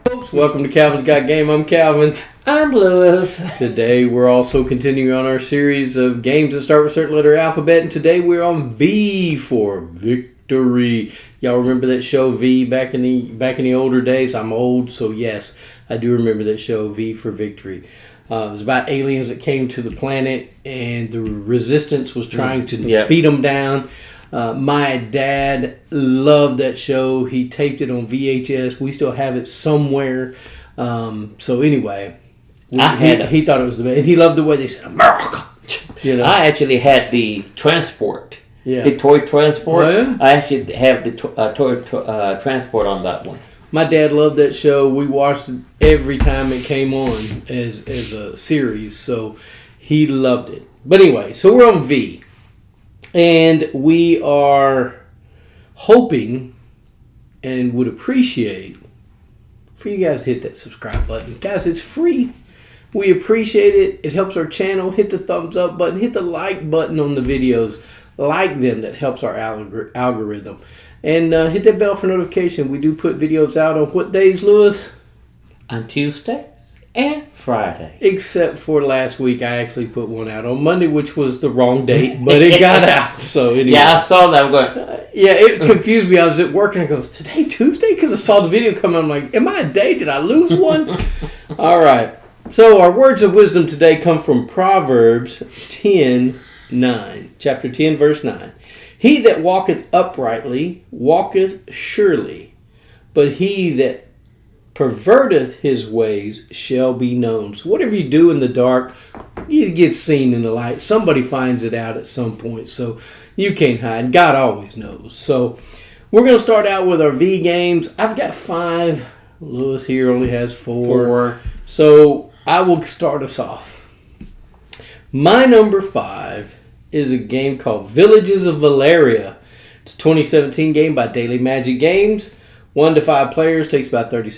Folks, welcome to Calvinsgotgame. I'm Calvin. I'm Lewis. Today we're also continuing on our series of games that start with a certain letter alphabet, and today we're on V for victory. Y'all remember that show V back in the older days? I'm old, so yes, I do remember that show V for victory. It was about aliens that came to the planet, and the resistance was trying to beat them down. My dad loved that show. He taped it on VHS. We still have it somewhere. So anyway, he thought it was the best. And he loved the way they said America. You know? I actually had the transport. Yeah. The toy transport. Oh, yeah? I actually have the toy transport on that one. My dad loved that show. We watched it every time it came on as a series. So he loved it. But anyway, so we're on V. And we are hoping and would appreciate for you guys to hit that subscribe button. Guys, it's free. We appreciate it. It helps our channel. Hit the thumbs up button. Hit the like button on the videos. Like them. That helps our algorithm. And hit that bell for notification. We do put videos out on what days, Lewis? On Tuesday and Friday. Except for last week, I actually put one out on Monday, which was the wrong date, but it got out. So anyway. Yeah, I saw that. I'm going. Yeah, it confused me. I was at work and I goes, today Tuesday? Because I saw the video come on. I'm like, am I a day? Did I lose one? All right. So our words of wisdom today come from Proverbs 10:9. Chapter 10, verse 9. He that walketh uprightly walketh surely, but he that perverteth his ways shall be known. So whatever you do in the dark, you get seen in the light. Somebody finds it out at some point, so you can't hide. God always knows. So we're going to start out with our V games. I've got 5. Lewis here only has 4. So I will start us off. My number 5 is a game called Villages of Valeria. It's a 2017 game by Daily Magic Games. 1 to 5 players, takes about 30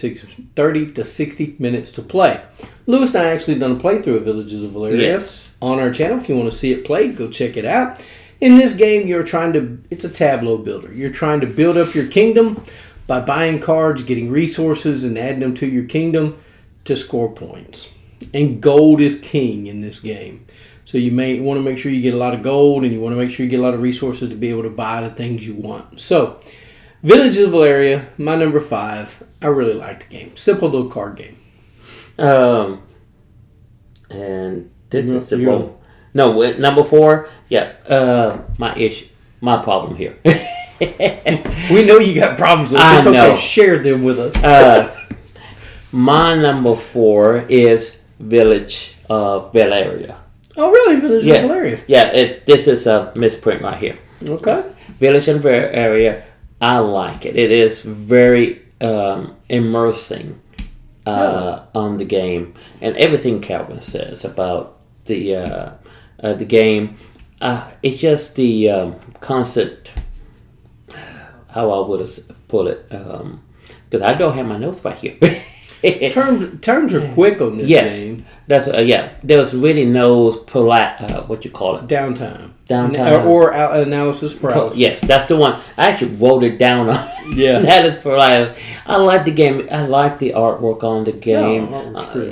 to 60 minutes to play. Lewis and I actually done a playthrough of Villages of Valeria on our channel. If you want to see it played, go check it out. In this game, it's a tableau builder. You're trying to build up your kingdom by buying cards, getting resources, and adding them to your kingdom to score points. And gold is king in this game. So you may want to make sure you get a lot of gold, and you want to make sure you get a lot of resources to be able to buy the things you want. So Villages of Valeria, my number 5. I really like the game. Simple little card game. And this is the one. No, number 4. Yeah. My problem here. We know you got problems with it. It's okay. Share them with us. My number 4 is Village of Valeria. Oh, really? Village of Valeria? Yeah. This is a misprint right here. Okay. Village of Valeria. I like it. It is very immersing on the game, and everything Calvin says about the game. It's just the constant. How I would have put it, because I don't have my notes right here. Turns are quick on this game. That's There's really no what you call it, downtime or analysis paralysis. Yes, that's the one. I actually wrote it down. Yeah, that is paralysis. I like the game. I like the artwork on the game.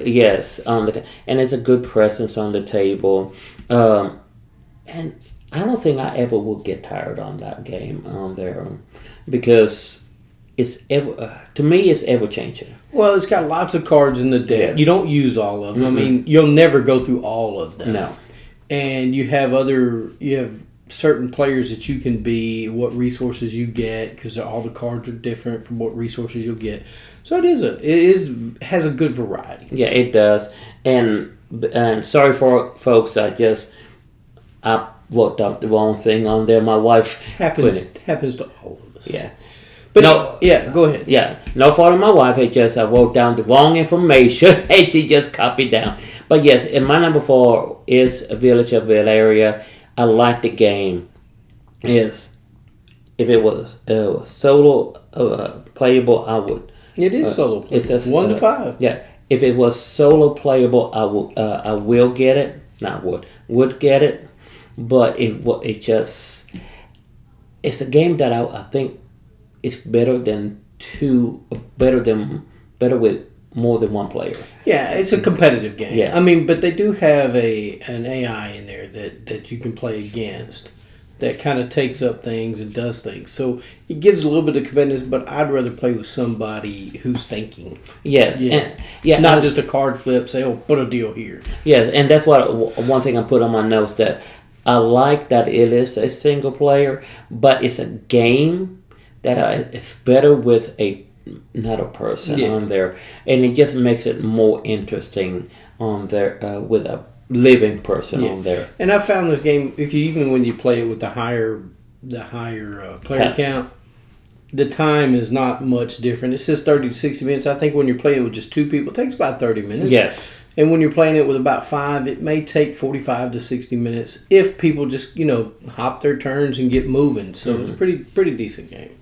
Yes, and it's a good presence on the table. And I don't think I ever will get tired on that game on there, because it's to me it's ever changing. Well, it's got lots of cards in the deck. Yes. You don't use all of them. Mm-hmm. I mean, you'll never go through all of them. No. And you have certain players that you can be, what resources you get, because all the cards are different from what resources you'll get. So it has a good variety. Yeah, it does. And sorry for folks, I wrote out the wrong thing on there. My wife happens to all of us. Yeah. But go ahead. Yeah, no fault of my wife. I wrote down the wrong information and she just copied down. But yes, and my number 4 is Village of Valeria. I like the game. If it was solo playable, I would. It is solo playable. It's 1 to 5. Yeah, if it was solo playable, I will get it. Not would get it. But it's a game that I think is better than better with more than one player. Yeah, it's a competitive game. Yeah. I mean, but they do have an AI in there that you can play against that kind of takes up things and does things. So it gives a little bit of competitiveness, but I'd rather play with somebody who's thinking. Yes. Yeah. And, Not just a card flip, say, oh, put a deal here. Yes, and that's what one thing I put on my notes, that I like that it is a single player, but it's a game that it's better with another person on there, and it just makes it more interesting on there with a living person on there. And I found this game, even when you play it with the higher player count, the time is not much different. It says 30 to 60 minutes. I think when you're playing it with just 2 people, it takes about 30 minutes. Yes. And when you're playing it with about 5, it may take 45 to 60 minutes if people just, hop their turns and get moving. So it's a pretty decent game.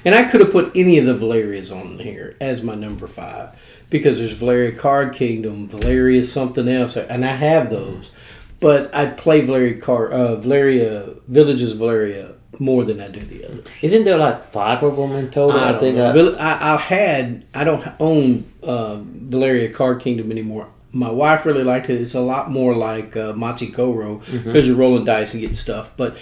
And I could have put any of the Valerias on here as my number 5 because there's Valeria Card Kingdom, Valeria something else, and I have those. But I play Valeria Villages Valeria more than I do the others. Isn't there like 5 of them in total? I don't know. I don't own Valeria Card Kingdom anymore. My wife really liked it. It's a lot more like Machi Koro because you're rolling dice and getting stuff. But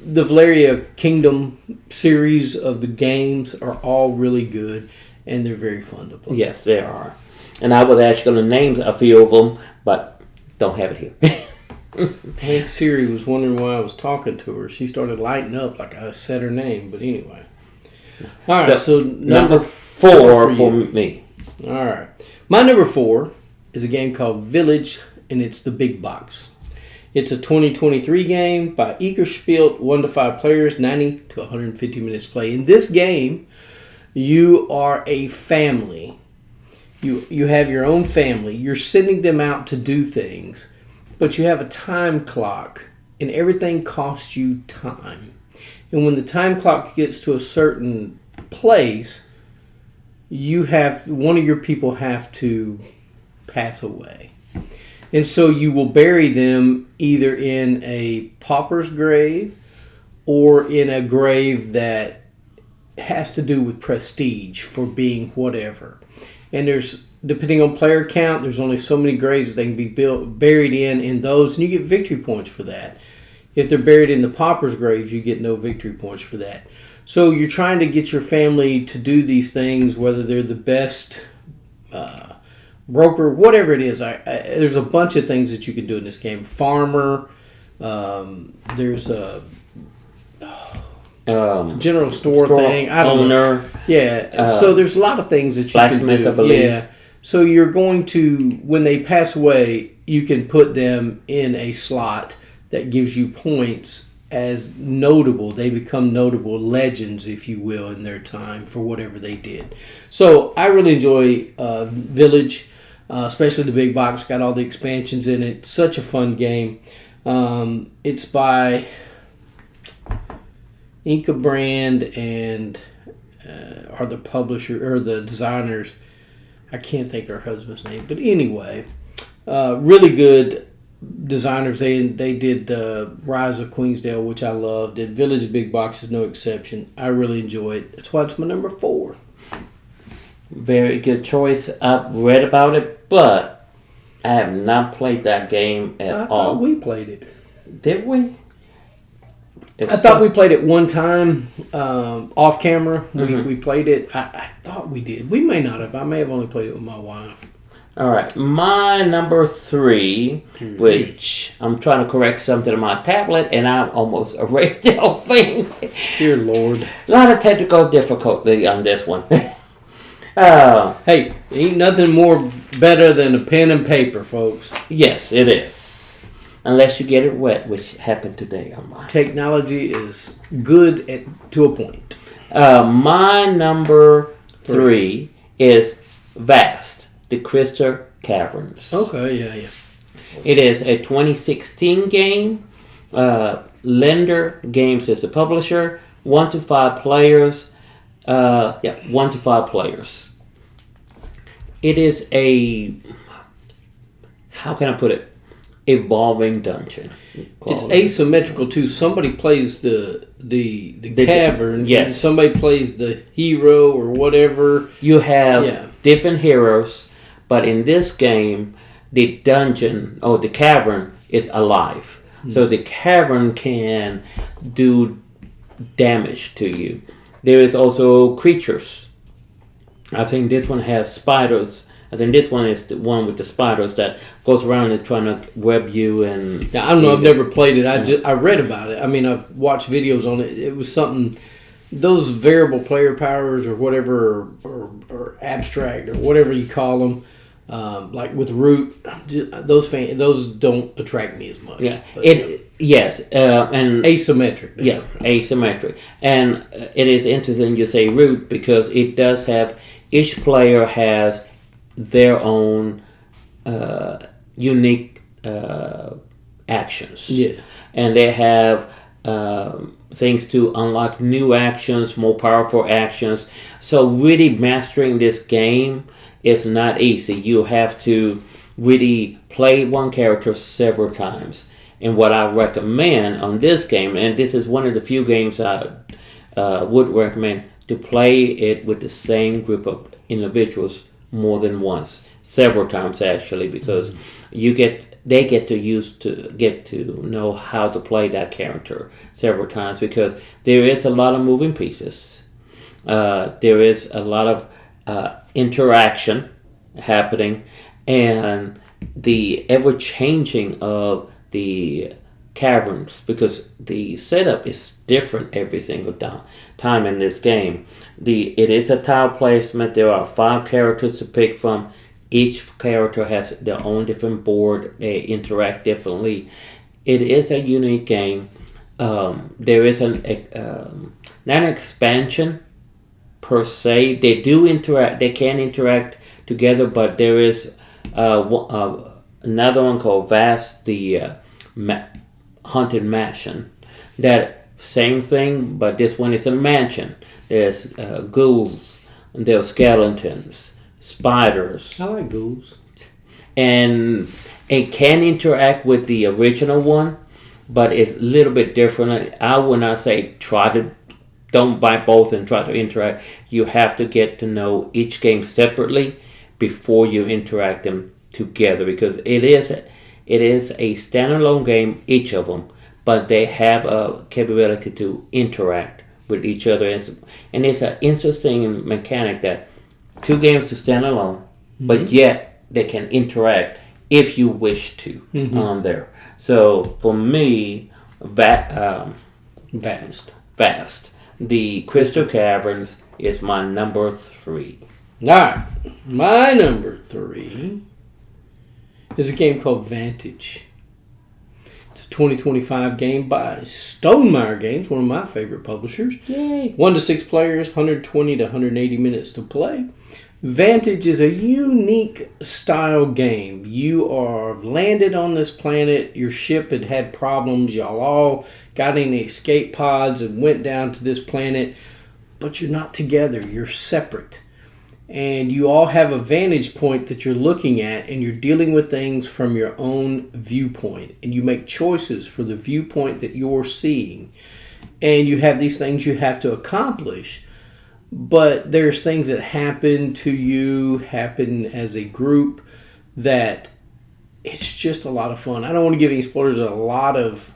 the Valeria Kingdom series of the games are all really good, and they're very fun to play. Yes, they are. And I was actually going to name a few of them, but don't have it here. I think Siri was wondering why I was talking to her. She started lighting up like I said her name, but anyway. All right, so number 4 for me. All right. My number 4 is a game called Village, and it's the big box. It's a 2023 game by Egerspielt, 1 to 5 players, 90 to 150 minutes play. In this game, you are a family. You have your own family. You're sending them out to do things, but you have a time clock, and everything costs you time. And when the time clock gets to a certain place, one of your people have to pass away. And so you will bury them either in a pauper's grave or in a grave that has to do with prestige for being whatever. And there's, depending on player count, there's only so many graves they can be buried in those, and you get victory points for that. If they're buried in the pauper's graves, you get no victory points for that. So you're trying to get your family to do these things, whether they're the best broker, whatever it is. There's a bunch of things that you can do in this game. Farmer, there's a general store thing. I don't know. Yeah, so there's a lot of things that you can do. I believe. Yeah. So you're going to, when they pass away, you can put them in a slot that gives you points as notable. They become notable legends, if you will, in their time for whatever they did. So I really enjoy Village, especially the big box. Got all the expansions in it. Such a fun game. It's by Inca Brand and are the publisher or the designers. I can't think of her husband's name, but anyway, really good designers. They did Rise of Queensdale, which I loved, and Village Big Box is no exception. I really enjoy it. That's why it's my number 4. Very good choice. I've read about it, but I have not played that game at all. I thought we played it. Did we? I thought we played it one time off camera. We played it. I thought we did. We may not have. I may have only played it with my wife. All right. My number 3, which I'm trying to correct something on my tablet, and I almost erased the whole thing. Dear Lord. A lot of technical difficulty on this one. Hey, ain't nothing more better than a pen and paper, folks. Yes, it is. Unless you get it wet, which happened today on mine. Technology is good to a point. My number 3 is Vast, the Crystal Caverns. Okay, yeah. It is a 2016 game. Lender Games is the publisher. 1 to 5 players. 1 to 5 players. It is a, how can I put it? Evolving dungeon. It's asymmetrical too. Somebody plays the cavern, yes. and somebody plays the hero or whatever. You have different heroes, but in this game, the dungeon or the cavern is alive. So the cavern can do damage to you. There is also creatures. I think this one has spiders. I think this one is the one with the spiders that goes around and trying to web you and. Yeah, I don't know. I've never played it. I read about it. I mean, I've watched videos on it. It was something. Those variable player powers or whatever, or abstract or whatever you call them, like with Root, those don't attract me as much. Yeah, but, yes, and asymmetric. Yeah, asymmetric, and it is interesting you say Root because it does have each player has their own unique actions. Yeah, and they have things to unlock new actions, more powerful actions. So really mastering this game is not easy. You have to really play one character several times. And what I recommend on this game, and this is one of the few games I would recommend, to play it with the same group of individuals more than once, several times actually, because they get to know how to play that character several times, because there is a lot of moving pieces. There is a lot of interaction happening, and the ever changing of the caverns, because the setup is different every single time in this game. It is a tile placement. There are 5 characters to pick from. Each character has their own different board. They interact differently. It is a unique game. There is not an expansion per se. They do interact. They can interact together, but there is another one called Vast, the Haunted Mansion. That same thing, but this one is a mansion. There's ghouls, there's skeletons, spiders. I like ghouls. And it can interact with the original one, but it's a little bit different. I would not say don't buy both and try to interact. You have to get to know each game separately before you interact them together, because it is a standalone game, each of them, but they have a capability to interact with each other. And it's an interesting mechanic that 2 games to stand alone, but yet they can interact if you wish to on there. So for me, Vast. The Crystal Caverns is my number 3. All right, my number 3 is a game called Vantage. It's a 2025 game by Stonemaier Games, one of my favorite publishers. Yay! 1 to 6 players, 120 to 180 minutes to play. Vantage is a unique style game. You are landed on this planet. Your ship had problems. Y'all all got in the escape pods and went down to this planet, but you're not together. You're separate. And you all have a vantage point that you're looking at, and you're dealing with things from your own viewpoint. And you make choices for the viewpoint that you're seeing. And you have these things you have to accomplish. But there's things that happen to you, happen as a group, that it's just a lot of fun. I don't want to give any spoilers. A lot of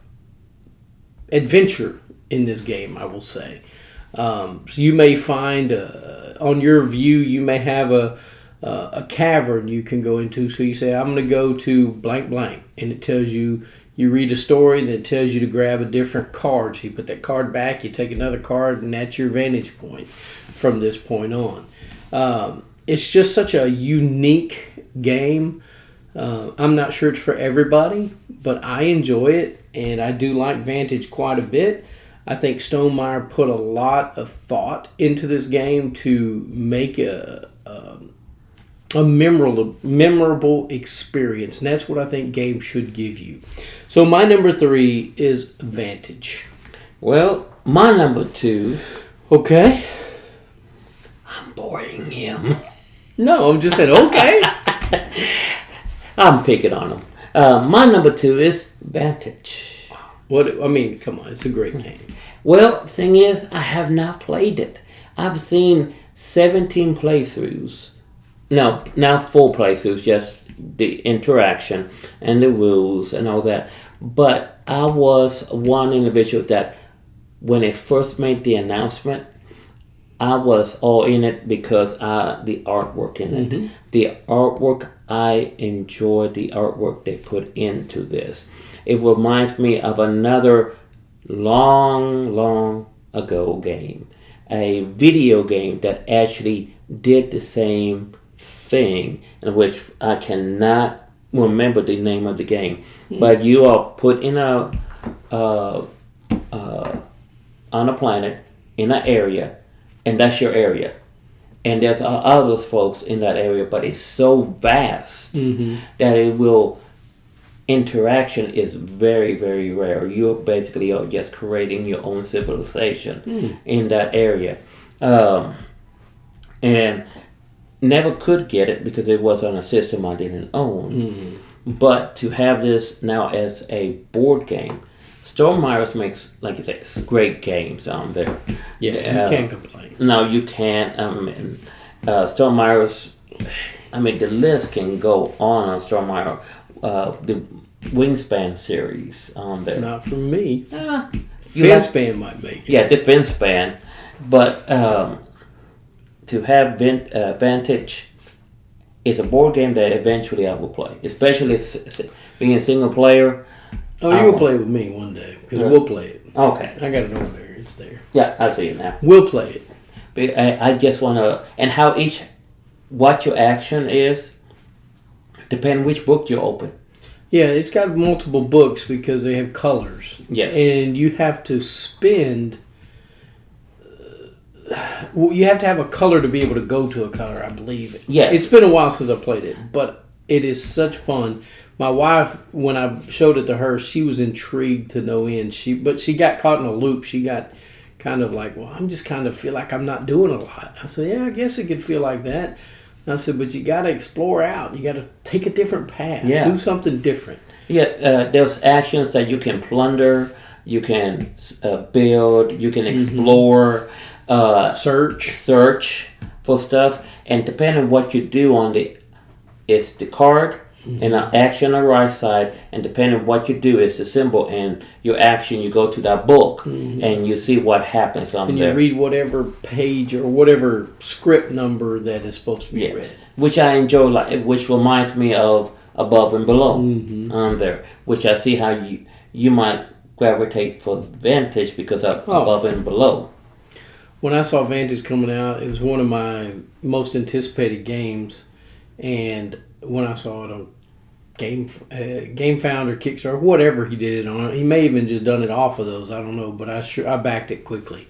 adventure in this game, I will say. So you may find on your view, you may have a cavern you can go into. So you say, I'm going to go to blank blank, and it tells you. You read a story that tells you to grab a different card. So you put that card back, you take another card, and that's your vantage point from this point on. It's just such a unique game. I'm not sure it's for everybody, but I enjoy it, and I do like Vantage quite a bit. I think Stonemaier put a lot of thought into this game to make a memorable experience, and that's what I think games should give you. So my number 3 is Vantage. Well, my number 2. Okay. I'm boring him. No, I'm just saying, okay. I'm picking on him. My number 2 is Vantage. Come on, it's a great game. Well, the thing is, I have not played it. I've seen 17 playthroughs No, not full playthroughs, just the interaction and the rules and all that. But I was one individual that when it first made the announcement, I was all in it because the artwork in it. Mm-hmm. The artwork, I enjoy the artwork they put into this. It reminds me of another long ago game. A video game that actually did the same thing, in which I cannot remember the name of the game. Mm-hmm. But you are put in on a planet, in an area, and that's your area. And there's other folks in that area, but it's so vast that it will... Interaction is very rare. You basically are just creating your own civilization in that area. And never could get it because it was on a system I didn't own. But to have this now as a board game, Storm Myers makes, like you said, great games on there. Yeah, you can't complain. No, you can't. Storm Myers, the list can go on Storm Myers. The Wingspan series on there. Not for me. Finspan might make it. Yeah, the Finspan. But to have Vantage is a board game that eventually I will play. Especially being single player. Oh, you will play it with me one day. Because we'll play it. Okay. I got it over there. It's there. Yeah, I see it now. We'll play it. But I just want to... And what your action is, depending which book you open. Yeah, it's got multiple books because they have colors. Yes. And you have to spend... you have to have a color to be able to go to a color, I believe. Yes. It's been a while since I played it, but it is such fun. My wife, when I showed it to her, she was intrigued to no end. But she got caught in a loop. She got kind of like, well, I'm just kind of feel like I'm not doing a lot. I said, yeah, I guess it could feel like that. I said, but you got to explore out. You got to take a different path. Yeah. Do something different. Yeah, there's actions that you can plunder, you can build, you can explore, search for stuff, and depending on what you do on it's the card and an action on the right side, and depending on what you do, it's the symbol and your action. You go to that book and you see what happens on there. And you read whatever page or whatever script number that is supposed to be read. Which I enjoy, which reminds me of Above and Below on there, which I see how you might gravitate for Vantage because of Above and Below. When I saw Vantage coming out, it was one of my most anticipated games, and when I saw it on Game Founder, Kickstarter, whatever he did it on, he may have even just done it off of those. I don't know, but I backed it quickly.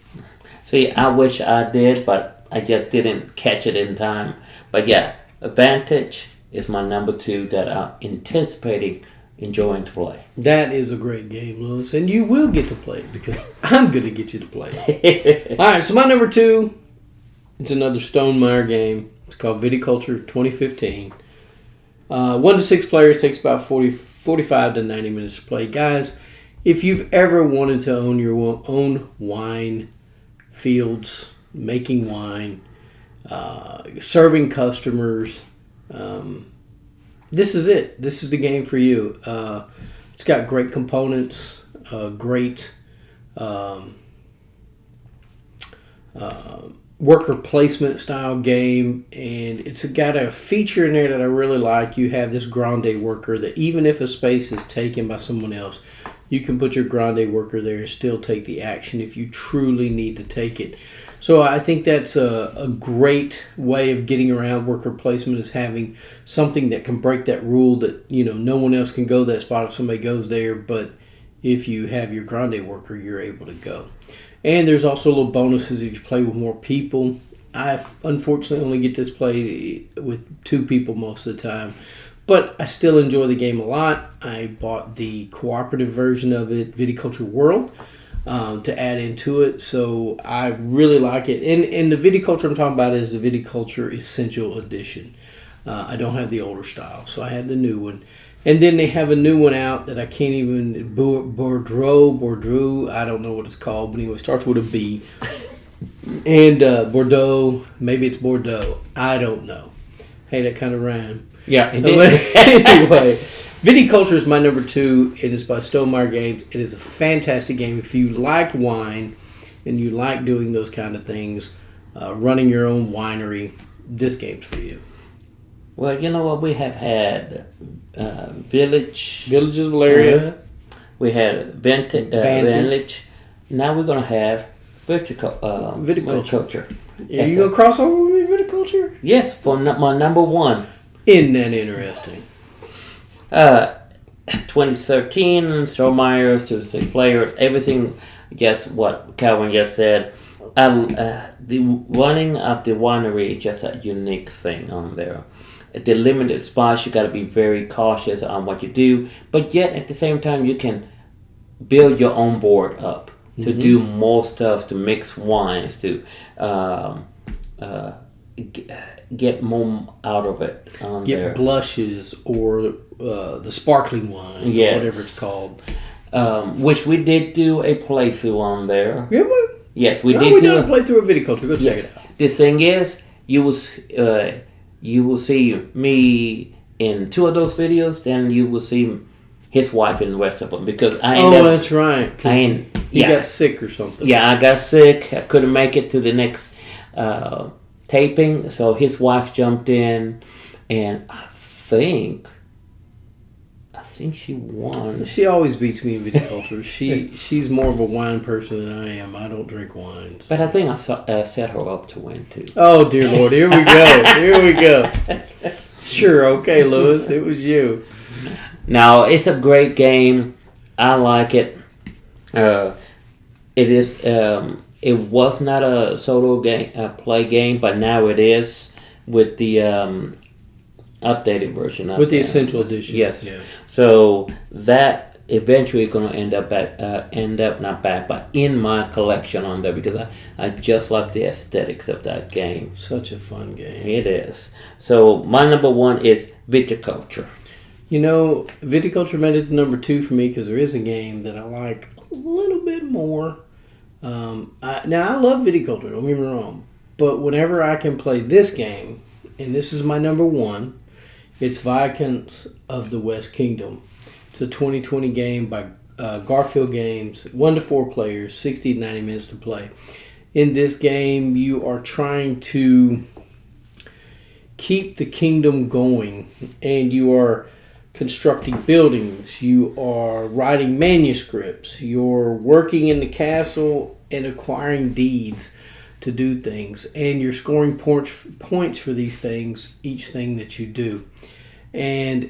See, I wish I did, but I just didn't catch it in time. But yeah, Vantage is my number 2 that I'm anticipating enjoying to play. That is a great game, Lewis, and you will get to play it because I'm going to get you to play it. All right, so my number 2, it's another Stonemaier game. It's called Viticulture 2015. 1 to 6 players, takes about 45 to 90 minutes to play. Guys, if you've ever wanted to own your own wine fields, making wine, serving customers, this is it. This is the game for you. It's got great components, great worker placement style game, and it's got a feature in there that I really like. You have this grande worker that even if a space is taken by someone else, you can put your grande worker there and still take the action if you truly need to take it. So I think that's a great way of getting around worker placement, is having something that can break that rule that, no one else can go that spot if somebody goes there, but if you have your grande worker, you're able to go. And there's also little bonuses if you play with more people. I unfortunately only get this played with 2 people most of the time, but I still enjoy the game a lot. I bought the cooperative version of it, Viticulture World, to add into it, so I really like it. And the Viticulture I'm talking about is the Viticulture Essential Edition. I don't have the older style, so I had the new one. And then they have a new one out that I can't even... Bordeaux, I don't know what it's called, but anyway, it starts with a B. And Bordeaux, maybe it's Bordeaux, I don't know. Hey, that kind of rhyme. Yeah, it Anyway, Viticulture is my number 2. It is by Stonemaier Games. It is a fantastic game. If you like wine and you like doing those kind of things, running your own winery, this game's for you. Well, you know what? We have had Villages Valeria. We had Vantage. Now we're going to have viticulture. Are you going to cross over with viticulture? Yes, for my number 1. Isn't that interesting? 2013, Stonemaier, 2 players, everything. Guess what Calvin just said. The running of the winery is just a unique thing on there. The limited spots, you got to be very cautious on what you do, but yet at the same time you can build your own board up to do more stuff, to mix wines, to get more out of it. Get blushes or the sparkling wine, yes. Whatever it's called. Which we did do a playthrough on there. Yeah, yes, we did. We did a playthrough of viticulture. Go check it out. The thing is, you will see me in 2 of those videos, then you will see his wife in the rest of them, because that's right. You got sick or something. Yeah, I got sick. I couldn't make it to the next taping, so his wife jumped in, and I think she won. She always beats me in viticulture. She's more of a wine person than I am. I don't drink wines. But I think I set her up to win too. Oh dear Lord! Here we go. Here we go. Sure, okay, Lewis. It was you. Now it's a great game. I like it. It is. It was not a solo game, play game, but now it is with the updated version of with the Essential Edition. Yes. Yeah. So that eventually going to end up but in my collection on there, because I just love the aesthetics of that game. Such a fun game. It is. So my number 1 is Viticulture. You know, Viticulture made it to number 2 for me because there is a game that I like a little bit more. I love Viticulture, don't get me wrong, but whenever I can play this game, and this is my number 1, it's Viscounts of the West Kingdom. It's a 2020 game by Garfield Games, 1 to 4 players, 60 to 90 minutes to play. In this game, you are trying to keep the kingdom going, and you are constructing buildings, you are writing manuscripts, you're working in the castle and acquiring deeds to do things, and you're scoring points for these things, each thing that you do. And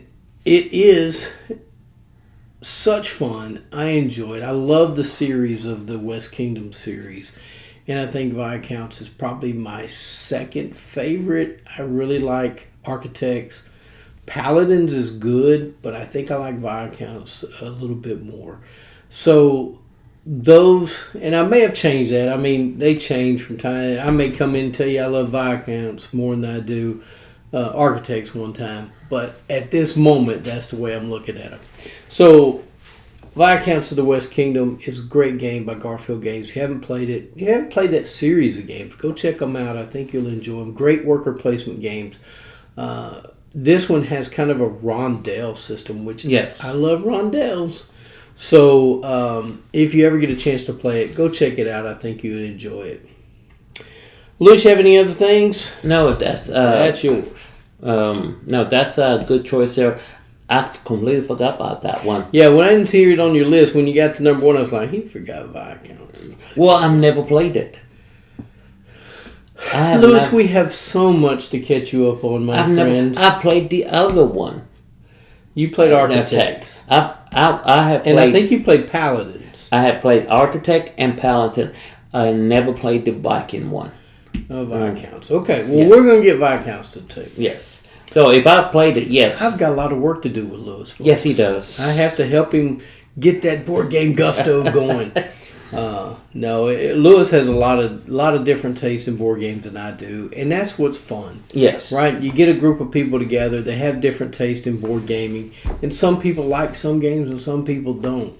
it is such fun. I enjoy it. I love the series of the West Kingdom series, and I think Viscounts is probably my second favorite. I really like Architects. Paladins is good, but I think I like Viscounts a little bit more. So those, and I may have changed that. I mean, they change from time. I may come in and tell you I love Viscounts more than I do Architects one time. But at this moment, that's the way I'm looking at them. So Viscounts of the West Kingdom is a great game by Garfield Games. If you haven't played it, you haven't played that series of games, go check them out. I think you'll enjoy them. Great worker placement games. This one has kind of a rondelle system, which yes, I love rondelles. So if you ever get a chance to play it, go check it out. I think you'll enjoy it. Louis, you have any other things? No, that's yours. No, that's a good choice there. I completely forgot about that one. Yeah, when I didn't see it on your list, when you got to number 1, I was like, he forgot Viscounts. Well, I've never played it. Louis, we have so much to catch you up on, my friend. I played the other one. You played Architect. I have played, and I think you played Paladins. I have played Architect and Paladin. I never played the Viking one. Oh, Viscounts. Okay, well, we're going to get Viscounts to 2. Yes. So if I played it, yes. I've got a lot of work to do with Louis. Folks. Yes, he does. I have to help him get that board game gusto going. Louis has a lot of different tastes in board games than I do, and that's what's fun. Yes. Right? You get a group of people together, they have different tastes in board gaming, and some people like some games and some people don't.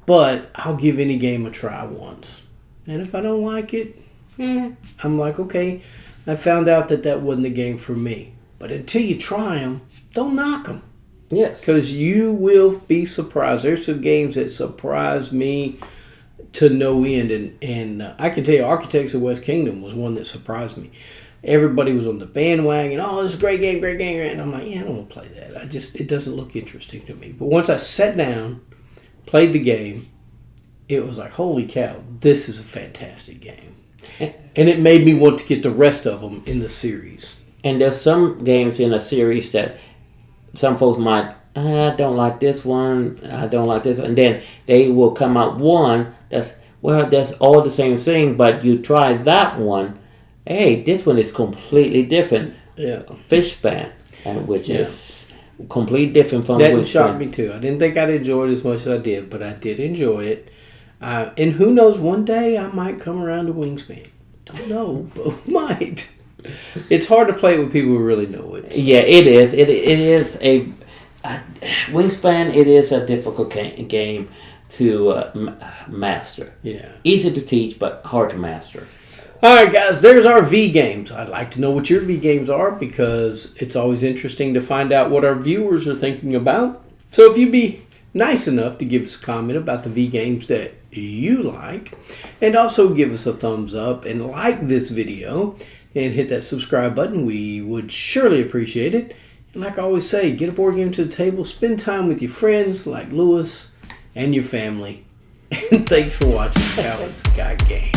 But I'll give any game a try once. And if I don't like it, I'm like, okay, I found out that wasn't the game for me. But until you try them, don't knock them. Yes. Because you will be surprised. There's some games that surprised me to no end. And I can tell you, Architects of West Kingdom was one that surprised me. Everybody was on the bandwagon. Oh, this is a great game, great game. And I'm like, yeah, I don't want to play that. It doesn't look interesting to me. But once I sat down, played the game, it was like, holy cow, this is a fantastic game. And it made me want to get the rest of them in the series. And there's some games in a series that some folks might, I don't like this one, I don't like this one. And then they will come out one that's all the same thing, but you try that one, hey, this one is completely different. Yeah. Fishpan, which is completely different from that shocked me too. I didn't think I'd enjoy it as much as I did, but I did enjoy it. And who knows, one day I might come around to Wingspan. Don't know, but might. It's hard to play with people who really know it. So. Yeah, it is. It is a Wingspan. It is a difficult game to master. Yeah, easy to teach, but hard to master. All right, guys. There's our V games. I'd like to know what your V games are because it's always interesting to find out what our viewers are thinking about. So if you'd be nice enough to give us a comment about the V games that you like, and also give us a thumbs up and like this video. And hit that subscribe button. We would surely appreciate it. And like I always say, get a board game to the table. Spend time with your friends like Lewis and your family. And thanks for watching Calvinsgotgame.